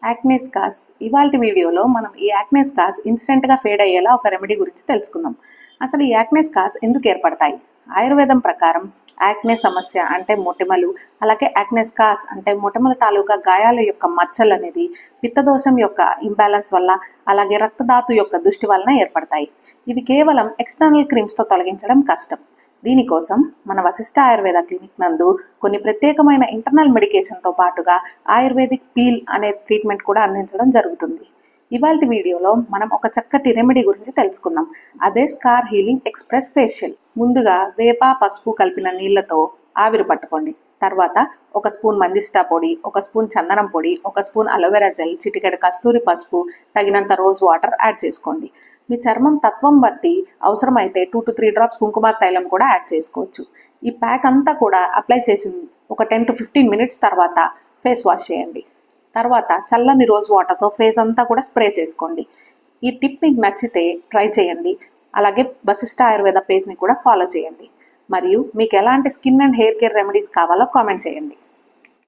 Acne scars. ఇవాల్టి వీడియోలో మనం ఈ యాక్నే స్కార్స్ ఇన్స్టెంట్గా ఫేడ్ అయ్యేలా ఒక రెమెడీ గురించి తెలుసుకుందాం. అసలు ఈ యాక్నే స్కార్స్ ఎందుకు ఏర్పడతాయి? ఆయుర్వేదం ప్రకారం యాక్నే సమస్య అంటే మొటిమలు, అలాగే యాక్నే స్కార్స్ అంటే మొటిమల తాలూకా గాయాల యొక్క మచ్చలు అనేది పిత్తదోషం యొక్క ఇంబ్యాలెన్స్ వల్ల, అలాగే రక్తధాతు యొక్క దృష్టి వలన ఏర్పడతాయి. ఇవి కేవలం ఎక్స్టర్నల్ క్రీమ్స్తో తొలగించడం కష్టం. దీనికోసం మన వశిష్ఠ ఆయుర్వేద క్లినిక్ నందు కొన్ని ప్రత్యేకమైన ఇంటర్నల్ మెడికేషన్తో పాటుగా ఆయుర్వేదిక్ పీల్ అనే ట్రీట్మెంట్ కూడా అందించడం జరుగుతుంది. ఇవాల్టి వీడియోలో మనం ఒక చక్కటి రెమెడీ గురించి తెలుసుకుందాం. అదే స్కార్ హీలింగ్ ఎక్స్ప్రెస్ ఫేషియల్. ముందుగా వేప, పసుపు కలిపిన నీళ్లతో ఆవిరి పట్టుకోండి. తర్వాత ఒక స్పూన్ మంజిష్టా పొడి, ఒక స్పూన్ చందనం పొడి, ఒక స్పూన్ అలోవెరా జెల్, చిటికెడు కస్తూరి పసుపు, తగినంత రోజ్ వాటర్ యాడ్ చేసుకోండి. మీ చర్మం తత్వం బట్టి అవసరమైతే 2 to 3 డ్రాప్స్ కుంకుమ తైలం కూడా యాడ్ చేసుకోవచ్చు. ఈ ప్యాక్ అంతా కూడా అప్లై చేసిన ఒక 10 to 15 మినిట్స్ తర్వాత ఫేస్ వాష్ చేయండి. తర్వాత చల్లని రోజ్ వాటర్తో ఫేస్ అంతా కూడా స్ప్రే చేసుకోండి. ఈ టిప్ మీకు నచ్చితే ట్రై చేయండి. అలాగే వశిష్ఠ ఆయుర్వేద పేజ్ని కూడా ఫాలో చేయండి. మరియు మీకు ఎలాంటి skin and hair care remedies కావాలో కామెంట్ చేయండి.